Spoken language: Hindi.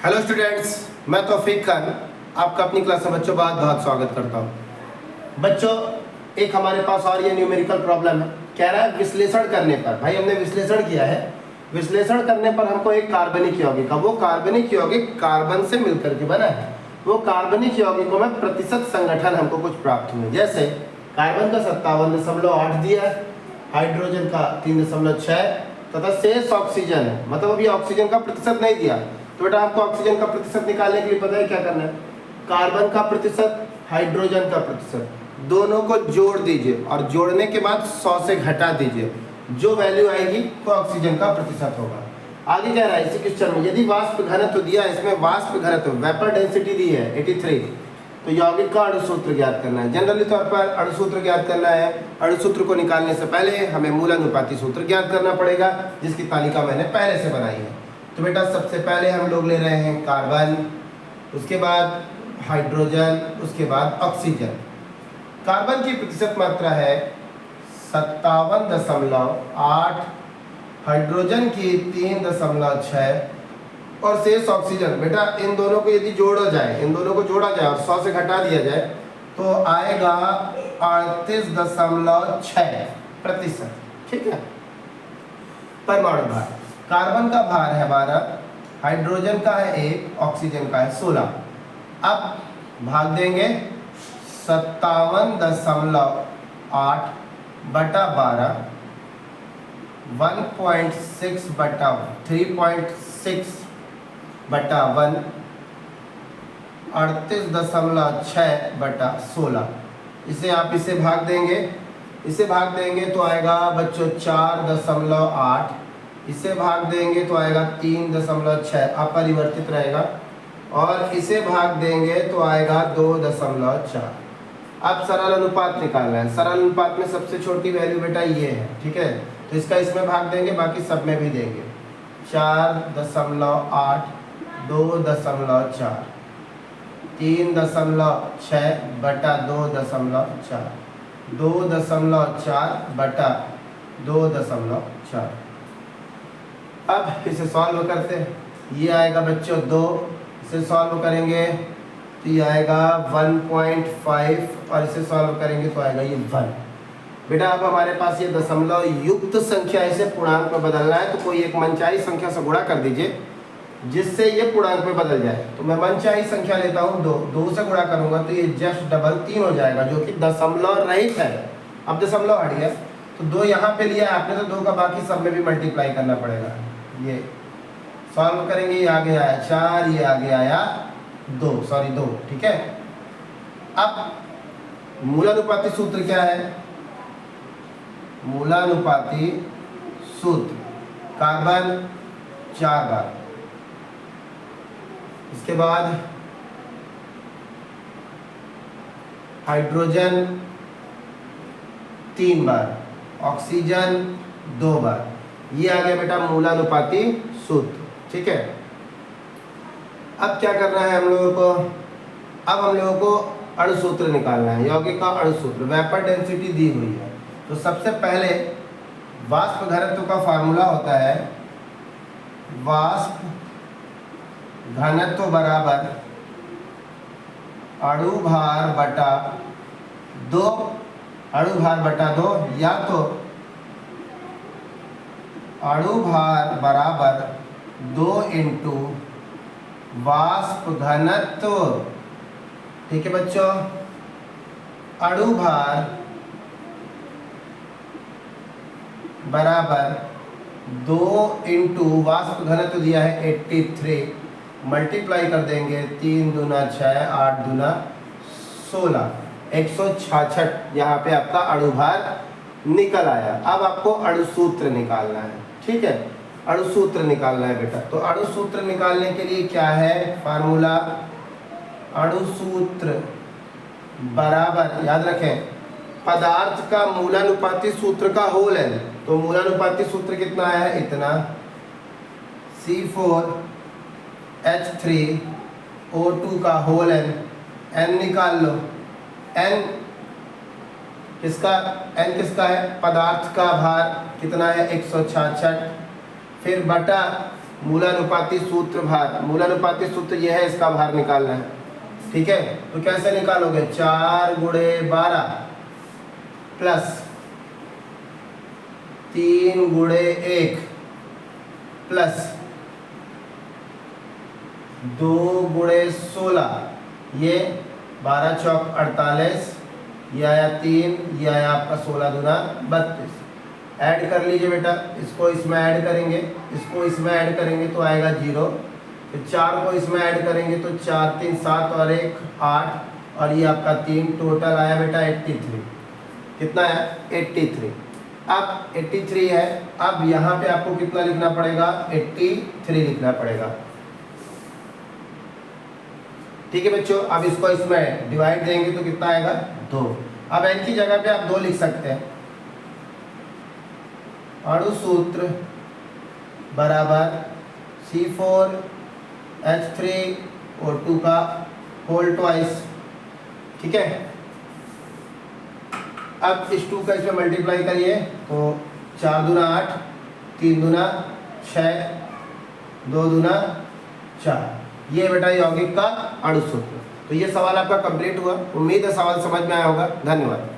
हेलो स्टूडेंट्स, मैं तौफीक खान आपका अपनी क्लास में बच्चों बहुत बहुत स्वागत करता हूँ। बच्चों, एक हमारे पास और ये न्यूमेरिकल प्रॉब्लम है। कह रहा है विश्लेषण करने पर, भाई हमने विश्लेषण किया है, विश्लेषण करने पर हमको एक कार्बनिक यौगिक, वो कार्बनिक यौगिक कार्बन से मिलकर के बना है, वो कार्बनिक यौगिकों में प्रतिशत संगठन हमको कुछ प्राप्त हुए। जैसे कार्बन का 57.8 दिया है, हाइड्रोजन का 3.6 तथा शेष ऑक्सीजन है, मतलब अभी ऑक्सीजन का प्रतिशत नहीं दिया। तो बेटा आपको ऑक्सीजन का प्रतिशत निकालने के लिए पता है क्या करना है, कार्बन का प्रतिशत, हाइड्रोजन का प्रतिशत, दोनों को जोड़ दीजिए और जोड़ने के बाद 100 से घटा दीजिए, जो वैल्यू आएगी वो ऑक्सीजन का प्रतिशत होगा। आगे कह रहा है इसी क्वेश्चन में, यदि वाष्प घनत्व दिया है, इसमें वाष्प घनत्व वेपर डेंसिटी दी है 83, तो यौगिक का अणुसूत्र ज्ञात करना है। जनरली तौर पर अणुसूत्र ज्ञात करना है, अणुसूत्र को निकालने से पहले हमें मूलानुपाती सूत्र ज्ञात करना पड़ेगा, जिसकी तालिका मैंने पहले से बनाई है। तो बेटा सबसे पहले हम लोग ले रहे हैं कार्बन, उसके बाद हाइड्रोजन, उसके बाद ऑक्सीजन। कार्बन की प्रतिशत मात्रा है 57.8, हाइड्रोजन की 3.6 और शेष ऑक्सीजन। बेटा इन दोनों को यदि जोड़ा जाए, इन दोनों को जोड़ा जाए और 100 से घटा दिया जाए तो आएगा 38.6%। ठीक है। परमाणु भार, कार्बन का भार है 12, हाइड्रोजन का है 1, ऑक्सीजन का है 16। अब भाग देंगे 57.8 बटा 12, 1.6 बटा 3.6 बटा 1, 38.6 बटा 16। इसे आप इसे भाग देंगे, इसे भाग देंगे तो आएगा बच्चों 4.8, इसे भाग देंगे तो आएगा 3.6, अपरिवर्तित रहेगा, और इसे भाग देंगे तो आएगा 2.4। अब सरल अनुपात निकालना है। सरल अनुपात में सबसे छोटी वैल्यू बेटा ये है, ठीक है, तो इसका इसमें भाग देंगे, बाकी सब में भी देंगे। 4.8, 2.4, 3.6 बटा 2.4, 2.4 बटा 2.4। अब इसे सॉल्व करते हैं, ये आएगा बच्चों 2, इसे सॉल्व करेंगे तो ये आएगा 1.5 और इसे सॉल्व करेंगे तो आएगा ये 1। बेटा अब हमारे पास ये दशमलव युक्त संख्या, इसे पूर्णांक में बदलना है, तो कोई एक मनचाही संख्या से गुणा कर दीजिए जिससे ये पूर्णांक में बदल जाए। तो मैं मनचाही संख्या लेता हूँ 2, 2 से गुणा करूंगा तो ये जस्ट डबल 3 हो जाएगा, जो कि दशमलव रहित है। अब दशमलव हट गया तो 2 यहाँ पे लिया आपने, तो 2 का बाकी सब में भी मल्टीप्लाई करना पड़ेगा। ये सॉल्व करेंगे, ये आगे आया 4, ये आगे आया 2, ठीक है। अब मूलानुपाती सूत्र क्या है, मूलानुपाती सूत्र, कार्बन 4 बार, इसके बाद हाइड्रोजन 3 बार, ऑक्सीजन 2 बार। ये आ गया बेटा मूलानुपाती सूत्र, ठीक है। अब क्या करना है हम लोगों को, अब हम लोगों को अणुसूत्र निकालना है, यौगिक का अणुसूत्र। वेपर डेंसिटी दी हुई है, तो सबसे पहले वाष्प घनत्व का फार्मूला होता है, वाष्प घनत्व बराबर अणु भार बटा 2, अणु भार बटा 2, या तो अणु भार बराबर 2 इंटू वाष्प घनत्व। ठीक है बच्चों, अणु भार बराबर 2 इंटू वाष्प घनत्व दिया है 83, मल्टीप्लाई कर देंगे 3 दूना 6, 8 दूना 16, 166 यहाँ पे आपका अणुभार निकल आया। अब आपको अणुसूत्र निकालना है, ठीक है, अणुसूत्र निकालना है बेटा। तो अणुसूत्र निकालने के लिए क्या है फार्मूला, अणुसूत्र बराबर, याद रखें, पदार्थ का मूलानुपाती सूत्र का होल है, तो मूलानुपाती सूत्र कितना है, इतना, C4H3O2 का होल n, n निकाल लो, n किसका है, पदार्थ का भार कितना है 166, फिर बटा मूलानुपाती सूत्र भार, मूलानुपाती सूत्र यह है, इसका भार निकालना है। ठीक है, तो कैसे निकालोगे, 4 × 12 प्लस 3 × 1 प्लस 2 × 16, ये 12 चौक 48, ये आया 3, ये आया आपका 16 दूना 32। ऐड कर लीजिए बेटा, इसको इसमें ऐड करेंगे, इसको इसमें ऐड करेंगे तो आएगा 0, तो 4 को इसमें ऐड करेंगे तो 4 3 7 और 1 8 और ये आपका 3, टोटल आया बेटा 83। कितना है, 83। अब 83 है, अब यहाँ पे आपको कितना लिखना पड़ेगा, 83 लिखना पड़ेगा। ठीक है बच्चों, अब इसको इसमें डिवाइड देंगे तो कितना आएगा, 2। अब n की जगह पे आप 2 लिख सकते हैं। अणु सूत्र बराबर C4H3O2 का होल ट्वाइस। ठीक है, अब इस 2 का इसमें मल्टीप्लाई करिए तो 4 दूना 8, 3 दूना 6, 2 दूना 4, ये बेटा यौगिक का अणु सूत्र। तो ये सवाल आपका कंप्लीट हुआ। उम्मीद है सवाल समझ में आया होगा। धन्यवाद।